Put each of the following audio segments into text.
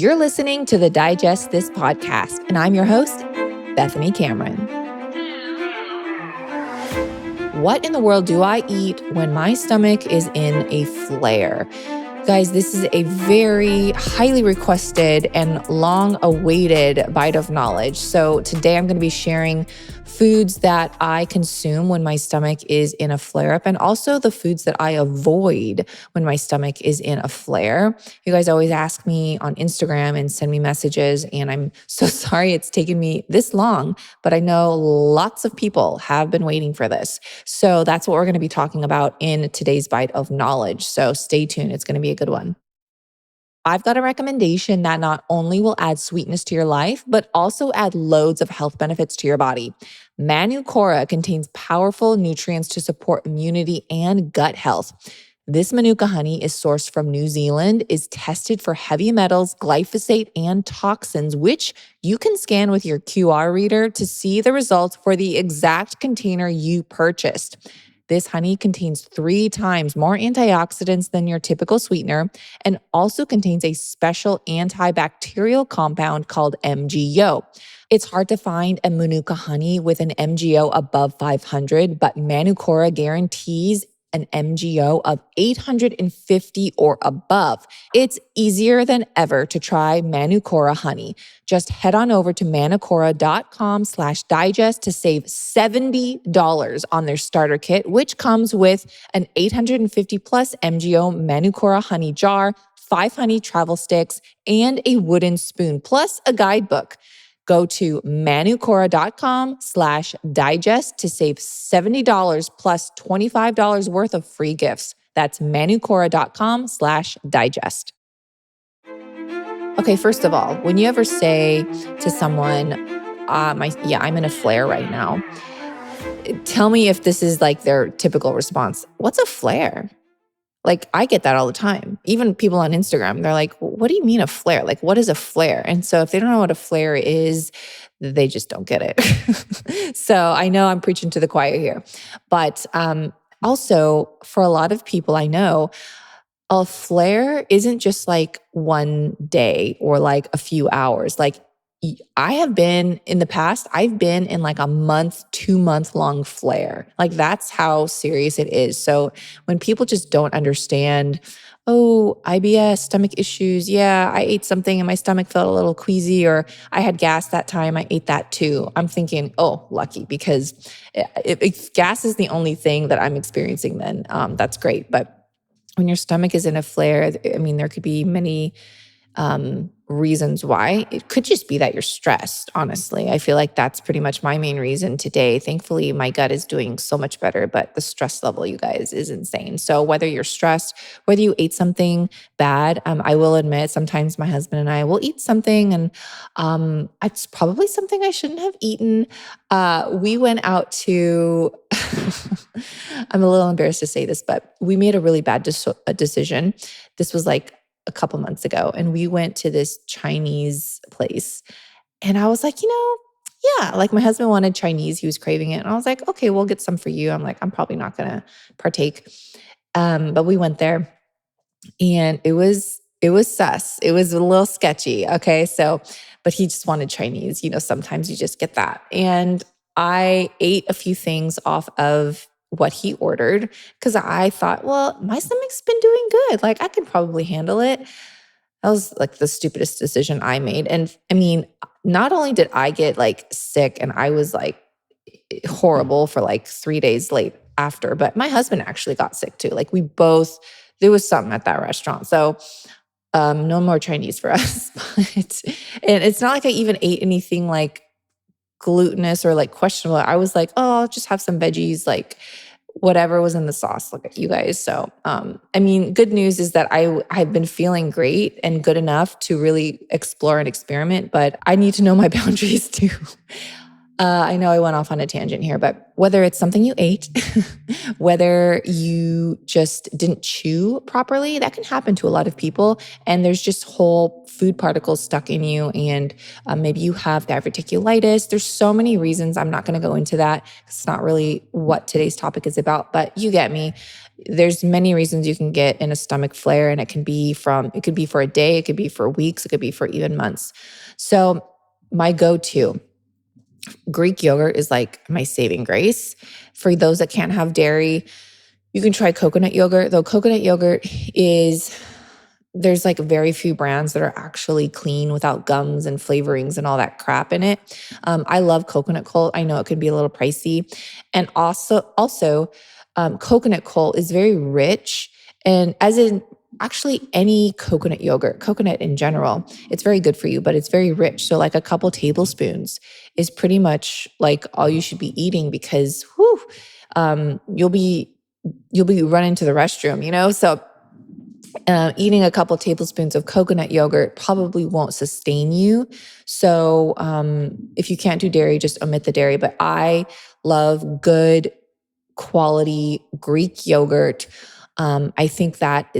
You're listening to the Digest This podcast, and I'm your host, Bethany Cameron. What in the world do I eat when my stomach is in a flare? Guys, this is a very highly requested and long-awaited bite of knowledge. So today I'm going to be sharing foods that I consume when my stomach is in a flare-up, and also the foods that I avoid when my stomach is in a flare. You guys always ask me on Instagram and send me messages, and I'm so sorry it's taken me this long, but I know lots of people have been waiting for this. So that's what we're going to be talking about in today's bite of knowledge. So stay tuned. It's going to be a good one. I've got a recommendation that not only will add sweetness to your life, but also add loads of health benefits to your body. Manuka contains powerful nutrients to support immunity and gut health. This Manuka honey is sourced from New Zealand, is tested for heavy metals, glyphosate, and toxins, which you can scan with your QR reader to see the results for the exact container you purchased. This honey contains 3 times more antioxidants than your typical sweetener and also contains a special antibacterial compound called MgO. It's hard to find a Manuka honey with an MgO above 500, but Manuka guarantees an MgO of 850 or above. It's easier than ever to try Manuka honey. Just head on over to manukora.com/digest to save $70 on their starter kit, which comes with an 850 plus MgO Manuka honey jar, 5 honey travel sticks, and a wooden spoon, plus a guidebook. Go to manukora.com/digest to save $70 plus $25 worth of free gifts. That's manukora.com/digest. Okay, first of all, when you ever say to someone, I'm in a flare right now, tell me if this is like their typical response. What's a flare? Like, I get that all the time. Even people on Instagram, they're like, what do you mean a flare? Like, what is a flare? And so if they don't know what a flare is, they just don't get it. So I know I'm preaching to the choir here. But also, for a lot of people I know, a flare isn't just like one day or like a few hours. Like, I have been in the past, I've been in like a month, 2-month long flare. Like, that's how serious it is. So when people just don't understand, oh, IBS, stomach issues. Yeah, I ate something and my stomach felt a little queasy, or I had gas that time, I ate that too. I'm thinking, oh, lucky, because if gas is the only thing that I'm experiencing, then that's great. But when your stomach is in a flare, I mean, there could be many reasons why. It could just be that you're stressed, honestly. I feel like that's pretty much my main reason today. Thankfully, my gut is doing so much better, but the stress level, you guys, is insane. So whether you're stressed, whether you ate something bad, I will admit sometimes my husband and I will eat something and it's probably something I shouldn't have eaten. We went out to, I'm a little embarrassed to say this, but we made a really bad decision. This was like a couple months ago, and we went to this Chinese place, and I was like, yeah, like my husband wanted Chinese, he was craving it, and I was like, okay, we'll get some for you. I'm like, I'm probably not gonna partake, but we went there, and it was sus. It was a little sketchy. Okay, so, but he just wanted Chinese. Sometimes you just get that, and I ate a few things off of what he ordered because I thought, well, my stomach's been doing good. Like, I could probably handle it. That was like the stupidest decision I made. And I mean, not only did I get like sick and I was like horrible for like 3 days late after, but my husband actually got sick too. Like, there was something at that restaurant. So no more Chinese for us. And it's not like I even ate anything like glutinous or like questionable. I was like, oh, I'll just have some veggies, like whatever was in the sauce. Look at you guys. So, I mean, good news is that I've been feeling great and good enough to really explore and experiment, but I need to know my boundaries too. I know I went off on a tangent here, but whether it's something you ate, whether you just didn't chew properly, that can happen to a lot of people. And there's just whole food particles stuck in you. And maybe you have diverticulitis. There's so many reasons. I'm not going to go into that. It's not really what today's topic is about, but you get me. there's many reasons you can get in a stomach flare, and it could be for a day, it could be for weeks, it could be for even months. So my go-to Greek yogurt is like my saving grace. For those that can't have dairy, you can try coconut yogurt, though coconut yogurt is there's like very few brands that are actually clean without gums and flavorings and all that crap in it. I love coconut coal. I know it could be a little pricey. And also, coconut coal is very rich. And as in actually any coconut yogurt, coconut in general, it's very good for you, but it's very rich. So like a couple tablespoons is pretty much like all you should be eating because you'll be running to the restroom, So eating a couple tablespoons of coconut yogurt probably won't sustain you. So if you can't do dairy, just omit the dairy. But I love good quality Greek yogurt. I think that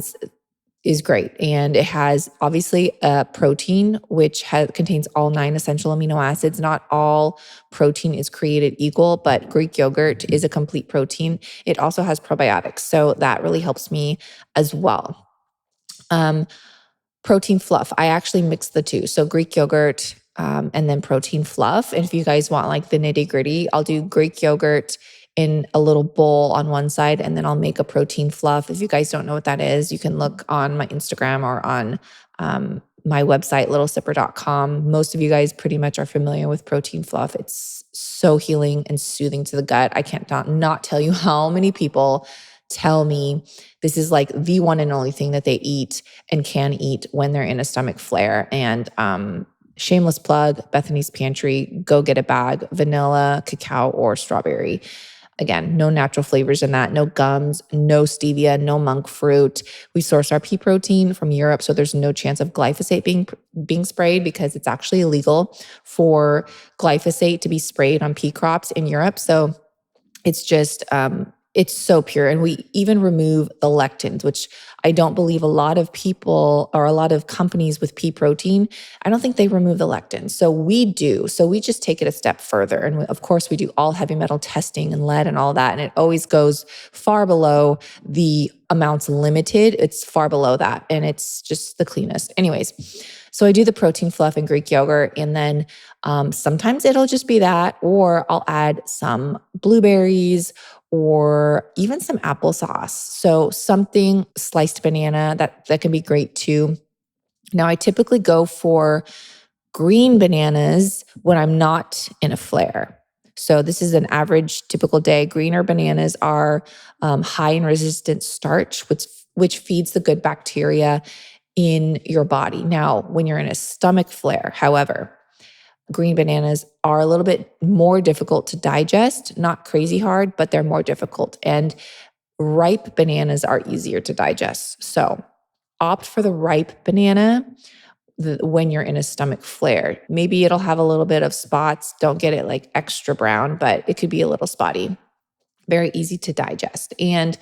is great. And it has obviously a protein, which contains all 9 essential amino acids. Not all protein is created equal, but Greek yogurt is a complete protein. It also has probiotics. So that really helps me as well. Um, Protein fluff. I actually mix the two. So Greek yogurt and then protein fluff. And if you guys want like the nitty gritty, I'll do Greek yogurt in a little bowl on one side, and then I'll make a protein fluff. If you guys don't know what that is, you can look on my Instagram or on my website, littlesipper.com. Most of you guys pretty much are familiar with protein fluff. It's so healing and soothing to the gut. I can't not tell you how many people tell me this is like the one and only thing that they eat and can eat when they're in a stomach flare. And shameless plug, Bethany's Pantry, go get a bag, vanilla, cacao, or strawberry. Again, no natural flavors in that, no gums, no stevia, no monk fruit. We source our pea protein from Europe, so there's no chance of glyphosate being sprayed because it's actually illegal for glyphosate to be sprayed on pea crops in Europe. So it's just it's so pure. And we even remove the lectins, which I don't believe a lot of people or a lot of companies with pea protein, I don't think they remove the lectins. So we do. So we just take it a step further. And of course, we do all heavy metal testing and lead and all that. And it always goes far below the amounts limited. It's far below that. And it's just the cleanest. Anyways, so I do the protein fluff and Greek yogurt. And then sometimes it'll just be that, or I'll add some blueberries or even some applesauce. So something sliced banana that can be great too. Now I typically go for green bananas when I'm not in a flare. So this is an average typical day. Greener bananas are high in resistant starch, which feeds the good bacteria in your body. Now, when you're in a stomach flare, however, green bananas are a little bit more difficult to digest, not crazy hard, but they're more difficult. And ripe bananas are easier to digest. So opt for the ripe banana when you're in a stomach flare. Maybe it'll have a little bit of spots. Don't get it like extra brown, but it could be a little spotty. Very easy to digest. And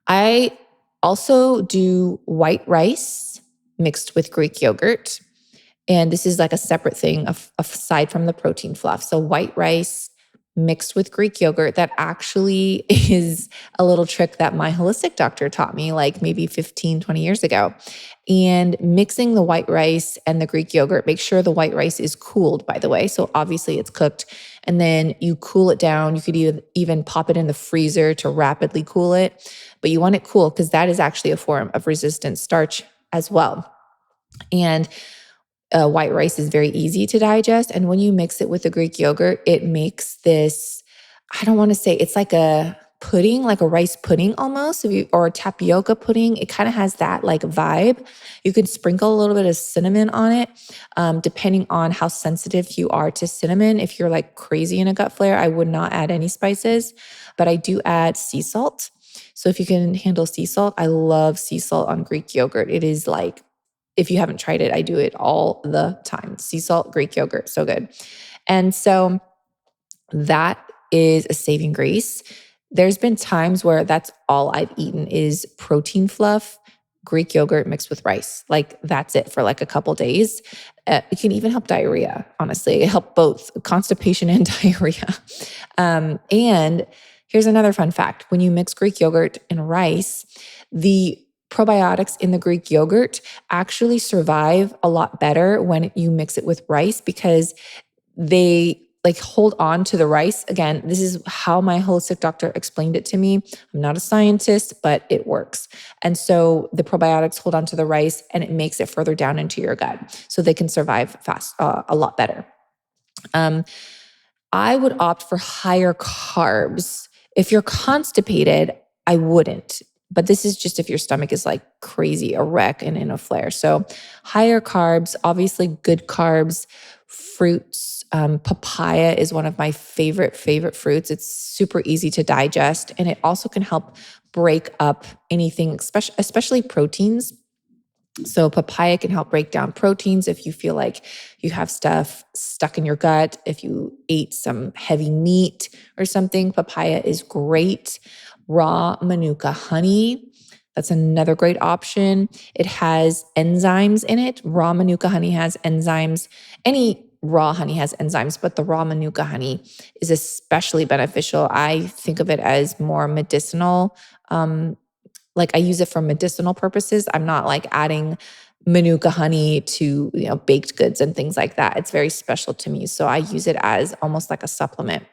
I also do white rice mixed with Greek yogurt. And this is like a separate thing aside from the protein fluff. So white rice mixed with Greek yogurt, that actually is a little trick that my holistic doctor taught me like maybe 15, 20 years ago. And mixing the white rice and the Greek yogurt, make sure the white rice is cooled, by the way. So obviously it's cooked. And then you cool it down. You could even pop it in the freezer to rapidly cool it. But you want it cool because that is actually a form of resistant starch as well. And white rice is very easy to digest. And when you mix it with the Greek yogurt, it makes this, I don't want to say, it's like a pudding, like a rice pudding almost, or a tapioca pudding. It kind of has that like vibe. You can sprinkle a little bit of cinnamon on it, depending on how sensitive you are to cinnamon. If you're like crazy in a gut flare, I would not add any spices, but I do add sea salt. So if you can handle sea salt, I love sea salt on Greek yogurt. It is like, if you haven't tried it, I do it all the time. Sea salt, Greek yogurt, so good. And so that is a saving grace. There's been times where that's all I've eaten is protein fluff, Greek yogurt mixed with rice. Like that's it for like a couple days. It can even help diarrhea, honestly. It helps both constipation and diarrhea. And Here's another fun fact. When you mix Greek yogurt and rice, the probiotics in the Greek yogurt actually survive a lot better when you mix it with rice because they like hold on to the rice. Again, this is how my holistic doctor explained it to me. I'm not a scientist, but it works. And so the probiotics hold on to the rice and it makes it further down into your gut so they can survive a lot better. I would opt for higher carbs. If you're constipated, I wouldn't. But this is just if your stomach is like crazy, a wreck and in a flare. So higher carbs, obviously good carbs, fruits. Papaya is one of my favorite fruits. It's super easy to digest and it also can help break up anything, especially proteins. So papaya can help break down proteins if you feel like you have stuff stuck in your gut. If you ate some heavy meat or something, papaya is great. Raw Manuka honey, that's another great option. It has enzymes in it. Raw Manuka honey has enzymes. Any raw honey has enzymes, but the raw Manuka honey is especially beneficial. I think of it as more medicinal. Like I use it for medicinal purposes. I'm not like adding Manuka honey to, baked goods and things like that. It's very special to me. So I use it as almost like a supplement.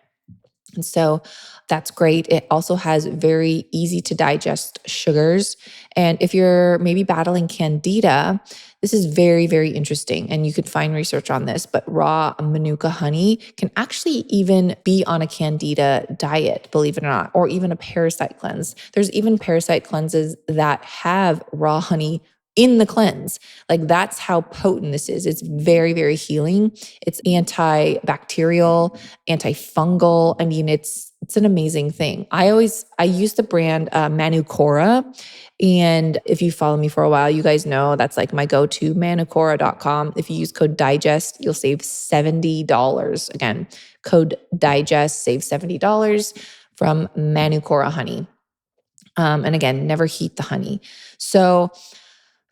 And so that's great. It also has very easy to digest sugars. And if you're maybe battling candida, this is very, very interesting. And you could find research on this, but raw Manuka honey can actually even be on a candida diet, believe it or not, or even a parasite cleanse. There's even parasite cleanses that have raw honey in the cleanse. Like that's how potent this is. It's very, very healing. It's antibacterial, antifungal. I mean, it's an amazing thing. I use the brand Manuka. And if you follow me for a while, you guys know that's like my go-to, manuka.com. If you use code DIGEST, you'll save $70. Again, code DIGEST, save $70 from Manuka honey. And again, never heat the honey. So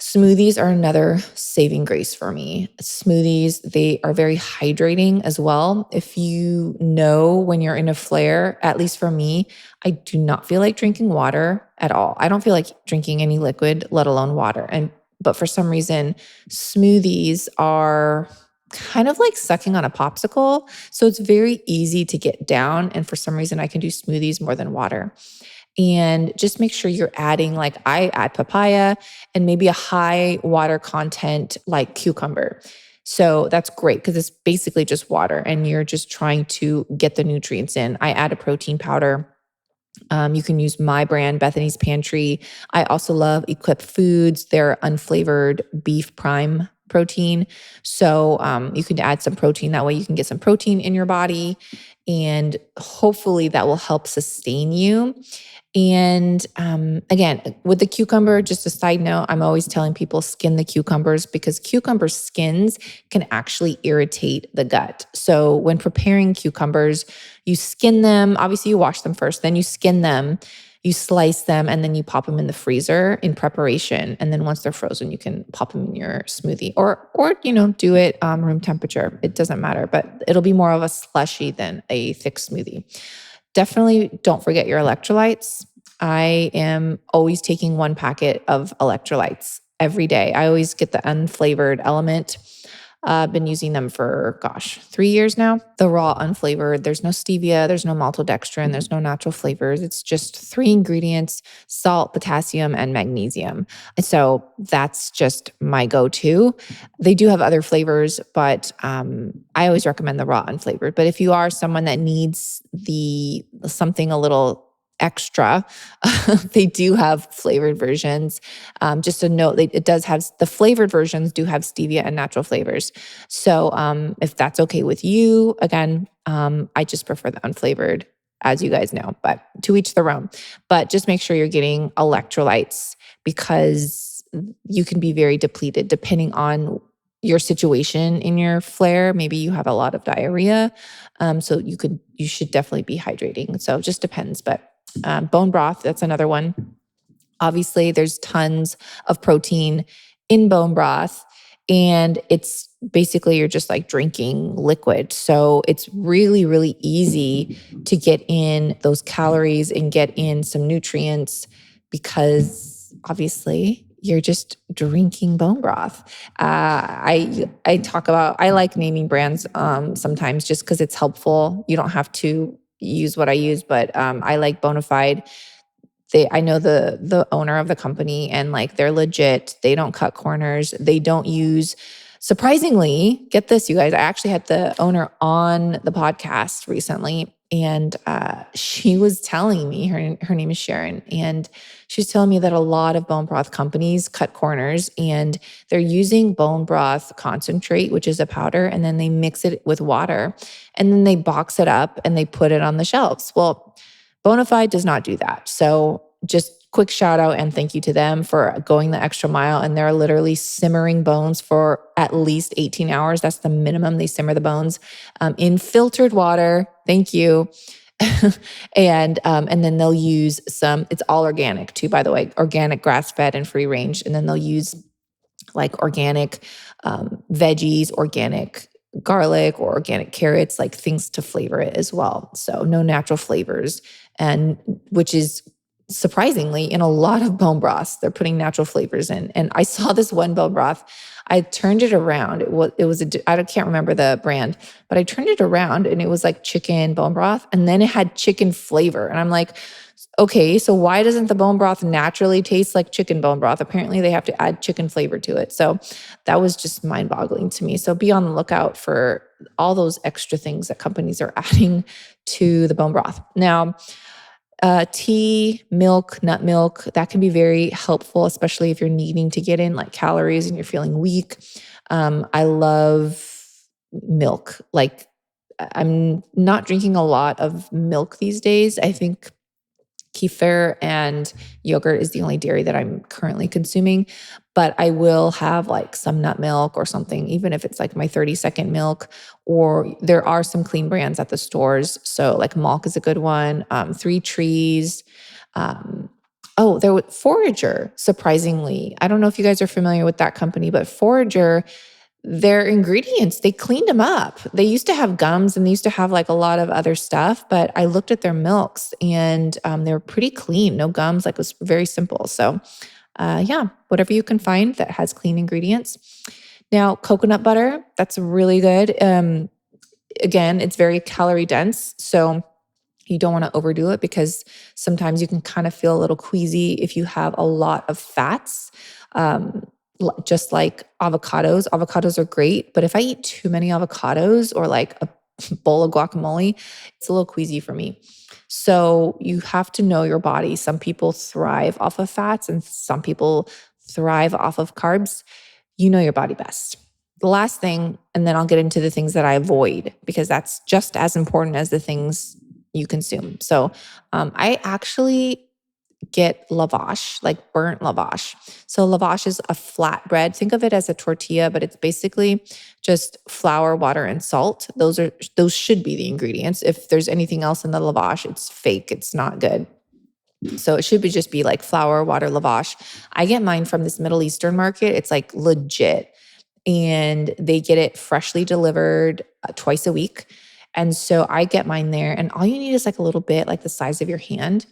smoothies are another saving grace for me. Smoothies, they are very hydrating as well. If you know when you're in a flare, at least for me, I do not feel like drinking water at all. I don't feel like drinking any liquid, let alone water. But for some reason, smoothies are kind of like sucking on a popsicle. So it's very easy to get down. And for some reason, I can do smoothies more than water. And just make sure you're adding, like I add papaya and maybe a high water content like cucumber. So that's great because it's basically just water and you're just trying to get the nutrients in. I add a protein powder. You can use my brand, Bethany's Pantry. I also love Equip Foods, their unflavored beef prime protein. So you can add some protein. That way you can get some protein in your body and hopefully that will help sustain you. And again, with the cucumber, just a side note, I'm always telling people skin the cucumbers because cucumber skins can actually irritate the gut. So when preparing cucumbers, you skin them. Obviously, you wash them first, then you skin them, you slice them, and then you pop them in the freezer in preparation. And then once they're frozen, you can pop them in your smoothie or do it room temperature. It doesn't matter, but it'll be more of a slushy than a thick smoothie. Definitely don't forget your electrolytes. I am always taking 1 packet of electrolytes every day. I always get the unflavored Element. I've been using them for, 3 years now. The raw unflavored, there's no stevia, there's no maltodextrin, there's no natural flavors. It's just 3 ingredients, salt, potassium, and magnesium. And so that's just my go-to. They do have other flavors, but I always recommend the raw unflavored. But if you are someone that needs something a little extra, they do have flavored versions. Just a note, it does have, the flavored versions do have stevia and natural flavors. So if that's okay with you, again, I just prefer the unflavored, as you guys know, but to each their own. But just make sure you're getting electrolytes because you can be very depleted depending on your situation in your flare. Maybe you have a lot of diarrhea. So you should definitely be hydrating. So it just depends, but bone broth, that's another one. Obviously, there's tons of protein in bone broth, and it's basically you're just like drinking liquid. So it's really, really easy to get in those calories and get in some nutrients because obviously you're just drinking bone broth. I like naming brands sometimes just because it's helpful. You don't have to use what I use, but I like Bonafide. I know the owner of the company, and like they're legit. They don't cut corners. They don't use, surprisingly, get this, you guys. I actually had the owner on the podcast recently, and she was telling me, her name is Sharon, and she's telling me that a lot of bone broth companies cut corners, and they're using bone broth concentrate, which is a powder, and then they mix it with water, and then they box it up and they put it on the shelves. Well, Bonafide does not do that. So just quick shout out and thank you to them for going the extra mile. And they're literally simmering bones for at least 18 hours. That's the minimum they simmer the bones in filtered water. Thank you. And then they'll use some, it's all organic too, by the way, organic, grass fed and free range. And then they'll use like organic veggies, organic garlic or organic carrots, like things to flavor it as well. So no natural flavors, and which is surprisingly in a lot of bone broths, they're putting natural flavors in. And I saw this one bone broth, I turned it around. I can't remember the brand, but I turned it around and it was like chicken bone broth. And then it had chicken flavor. And I'm like, okay, so why doesn't the bone broth naturally taste like chicken bone broth? Apparently they have to add chicken flavor to it. So that was just mind boggling to me. So be on the lookout for all those extra things that companies are adding to the bone broth. Now, tea, milk, nut milk, that can be very helpful, especially if you're needing to get in like calories and you're feeling weak. I love milk. Like I'm not drinking a lot of milk these days. I think kefir and yogurt is the only dairy that I'm currently consuming, but I will have like some nut milk or something, even if it's like my 30-second milk, or there are some clean brands at the stores. So like Malk is a good one. Three Trees. There was Forager, surprisingly. I don't know if you guys are familiar with that company, but Forager, their ingredients, they cleaned them up. They used to have gums and they used to have like a lot of other stuff, but I looked at their milks and they were pretty clean, no gums, like it was very simple. So whatever you can find that has clean ingredients. Now, coconut butter, that's really good. Again, it's very calorie dense. So you don't want to overdo it because sometimes you can kind of feel a little queasy if you have a lot of fats. Just like avocados. Avocados are great, but if I eat too many avocados or like a bowl of guacamole, it's a little queasy for me. So you have to know your body. Some people thrive off of fats and some people thrive off of carbs. You know your body best. The last thing, and then I'll get into the things that I avoid because that's just as important as the things you consume. So I actually get lavash, like burnt lavash. So lavash is a flat bread. Think of it as a tortilla, but it's basically just flour, water, and salt. Those should be the ingredients. If there's anything else in the lavash, it's fake. It's not good. So it should just be like flour, water, lavash. I get mine from this Middle Eastern market. It's like legit. And they get it freshly delivered twice a week. And so I get mine there. And all you need is like a little bit, like the size of your hand.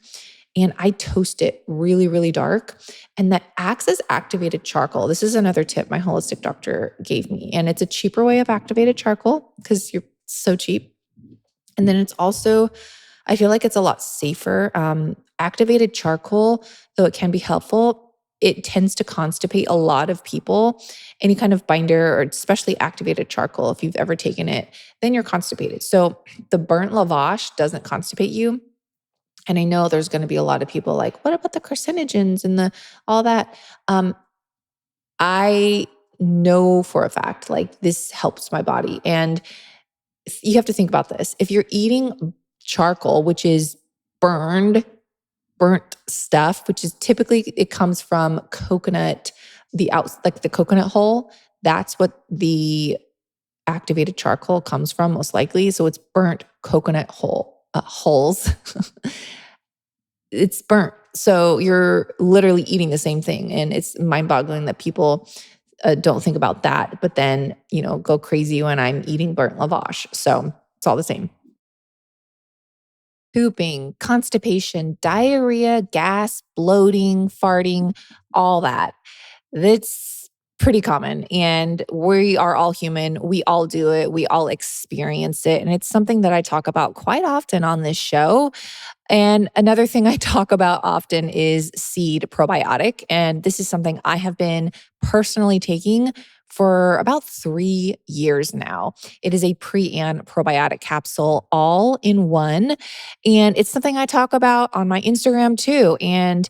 And I toast it really, really dark. And that acts as activated charcoal. This is another tip my holistic doctor gave me. And it's a cheaper way of activated charcoal because you're so cheap. And then it's also, I feel like it's a lot safer. Activated charcoal, though it can be helpful, it tends to constipate a lot of people. Any kind of binder, or especially activated charcoal, if you've ever taken it, then you're constipated. So the burnt lavash doesn't constipate you. And I know there's going to be a lot of people like, what about the carcinogens and all that? I know for a fact, like this helps my body. And you have to think about this. If you're eating charcoal, which is burnt stuff, which is typically, it comes from coconut, like the coconut hull, that's what the activated charcoal comes from most likely. So it's burnt coconut hulls. It's burnt. So you're literally eating the same thing. And it's mind boggling that people don't think about that, but then, go crazy when I'm eating burnt lavash. So it's all the same. Pooping, constipation, diarrhea, gas, bloating, farting, all that. That's pretty common. And we are all human. We all do it. We all experience it. And it's something that I talk about quite often on this show. And another thing I talk about often is seed probiotic. And this is something I have been personally taking for about 3 years now. It is a pre and probiotic capsule all in one. And it's something I talk about on my Instagram too. And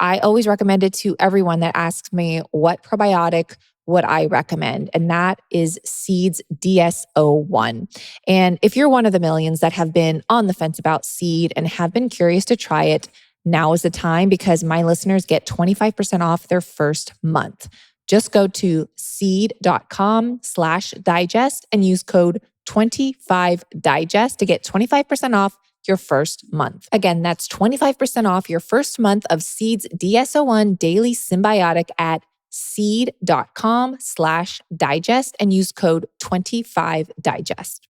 I always recommend it to everyone that asks me what probiotic would I recommend. And that is Seeds DS01. And if you're one of the millions that have been on the fence about seed and have been curious to try it, now is the time because my listeners get 25% off their first month. Just go to seed.com/digest and use code 25digest to get 25% off your first month. Again, that's 25% off your first month of Seeds DS01 Daily Symbiotic at seed.com/digest and use code 25digest.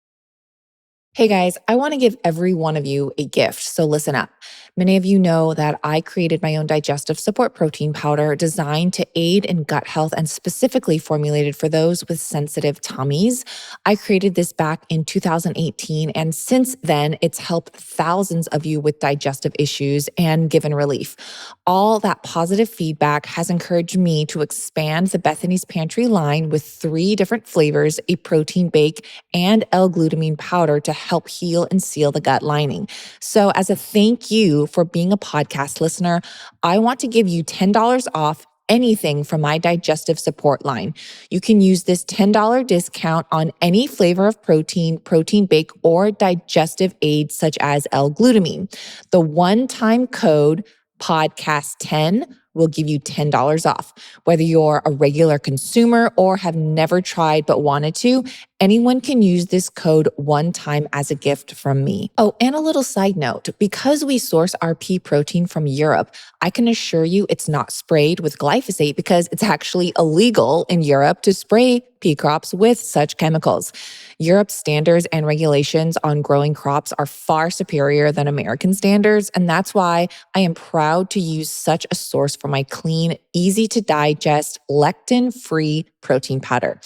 Hey guys, I want to give every one of you a gift, so listen up. Many of you know that I created my own digestive support protein powder designed to aid in gut health and specifically formulated for those with sensitive tummies. I created this back in 2018, and since then, it's helped thousands of you with digestive issues and given relief. All that positive feedback has encouraged me to expand the Bethany's Pantry line with 3 different flavors, a protein bake, and L-glutamine powder to help heal and seal the gut lining. So as a thank you for being a podcast listener, I want to give you $10 off anything from my digestive support line. You can use this $10 discount on any flavor of protein, protein bake, or digestive aid such as L-glutamine. The one-time code podcast10 will give you $10 off. Whether you're a regular consumer or have never tried but wanted to, anyone can use this code one time as a gift from me. Oh, and a little side note, because we source our pea protein from Europe, I can assure you it's not sprayed with glyphosate because it's actually illegal in Europe to spray pea crops with such chemicals. Europe's standards and regulations on growing crops are far superior than American standards, and that's why I am proud to use such a source for my clean, easy to digest, lectin-free protein powder.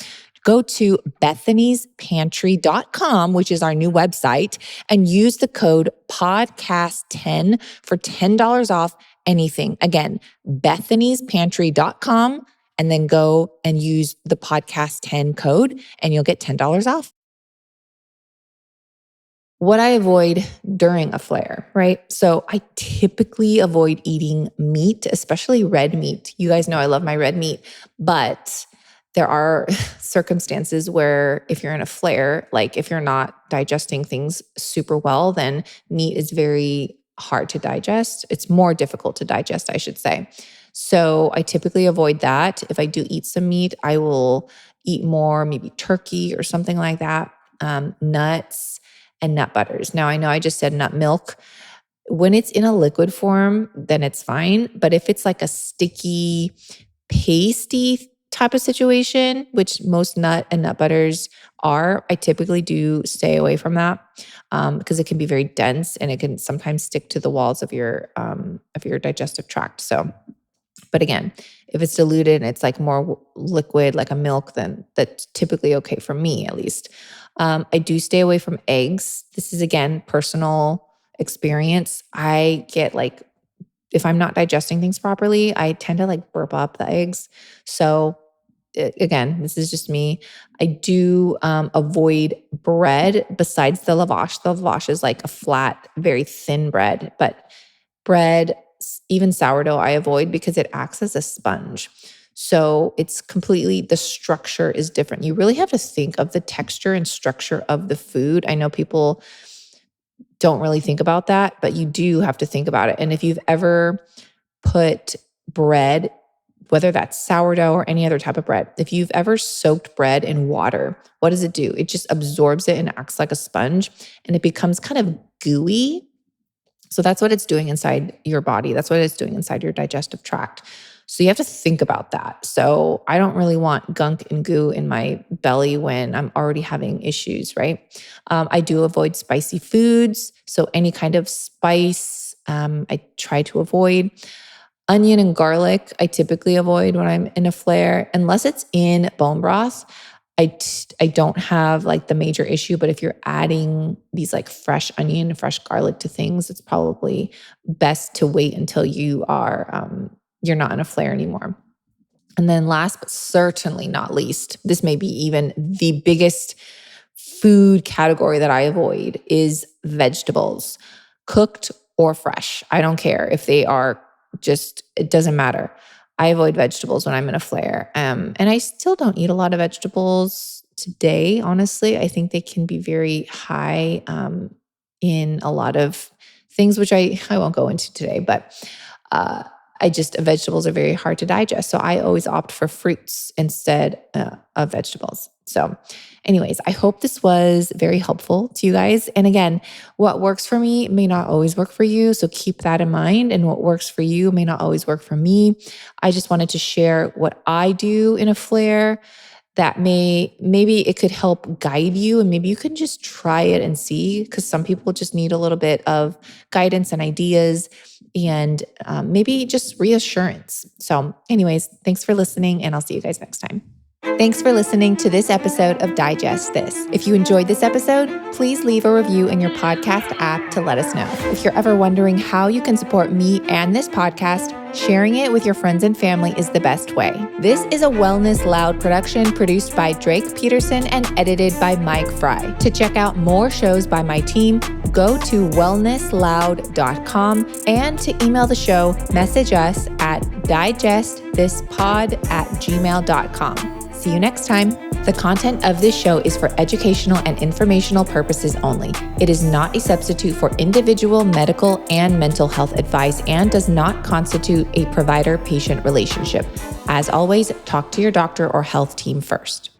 Go to bethanysPantry.com, which is our new website, and use the code podcast10 for $10 off anything. Again, bethanysPantry.com, and then go and use the podcast 10 code and you'll get $10 off. What I avoid during a flare, right? So I typically avoid eating meat, especially red meat. You guys know I love my red meat, but there are circumstances where if you're in a flare, like if you're not digesting things super well, then meat is very hard to digest. It's more difficult to digest, I should say. So I typically avoid that. If I do eat some meat, I will eat more, maybe turkey or something like that, nuts and nut butters. Now, I know I just said nut milk. When it's in a liquid form, then it's fine. But if it's like a sticky, pasty type of situation, which most nut and nut butters are, I typically do stay away from that because it can be very dense and it can sometimes stick to the walls of your digestive tract. So, but again, if it's diluted and it's like more liquid, like a milk, then that's typically okay for me, at least. I do stay away from eggs. This is, again, personal experience. I get like, if I'm not digesting things properly, I tend to like burp up the eggs. So again, this is just me. I do avoid bread besides the lavash. The lavash is like a flat, very thin bread, but bread, even sourdough, I avoid because it acts as a sponge. So it's completely, the structure is different. You really have to think of the texture and structure of the food. I know people don't really think about that, but you do have to think about it. And if you've ever put bread, whether that's sourdough or any other type of bread, if you've ever soaked bread in water, what does it do? It just absorbs it and acts like a sponge and it becomes kind of gooey. So that's what it's doing inside your body. That's what it's doing inside your digestive tract. So you have to think about that. So I don't really want gunk and goo in my belly when I'm already having issues, right? I do avoid spicy foods. So any kind of spice, I try to avoid. Onion and garlic, I typically avoid when I'm in a flare, unless it's in bone broth. I don't have like the major issue, but if you're adding these like fresh onion, fresh garlic to things, it's probably best to wait until you're not in a flare anymore. And then last but certainly not least, this may be even the biggest food category that I avoid is vegetables, cooked or fresh. I don't care if they are it doesn't matter. I avoid vegetables when I'm in a flare. And I still don't eat a lot of vegetables today, honestly. I think they can be very high in a lot of things, which I won't go into today, but vegetables are very hard to digest. So I always opt for fruits instead of vegetables. So anyways, I hope this was very helpful to you guys. And again, what works for me may not always work for you. So keep that in mind. And what works for you may not always work for me. I just wanted to share what I do in a flare that maybe it could help guide you, and maybe you can just try it and see, because some people just need a little bit of guidance and ideas and maybe just reassurance. So anyways, thanks for listening, and I'll see you guys next time. Thanks for listening to this episode of Digest This. If you enjoyed this episode, please leave a review in your podcast app to let us know. If you're ever wondering how you can support me and this podcast, sharing it with your friends and family is the best way. This is a Wellness Loud production produced by Drake Peterson and edited by Mike Fry. To check out more shows by my team, go to wellnessloud.com, and to email the show, message us at digestthispod@gmail.com. See you next time. The content of this show is for educational and informational purposes only. It is not a substitute for individual medical and mental health advice and does not constitute a provider-patient relationship. As always, talk to your doctor or health team first.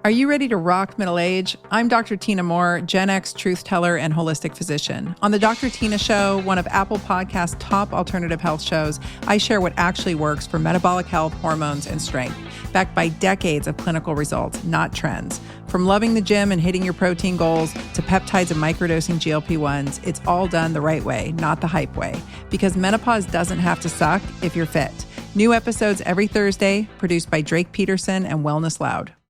Are you ready to rock middle age? I'm Dr. Tina Moore, Gen X truth teller and holistic physician. On the Dr. Tina Show, one of Apple Podcast's top alternative health shows, I share what actually works for metabolic health, hormones, and strength, backed by decades of clinical results, not trends. From loving the gym and hitting your protein goals to peptides and microdosing GLP-1s, it's all done the right way, not the hype way. Because menopause doesn't have to suck if you're fit. New episodes every Thursday, produced by Drake Peterson and Wellness Loud.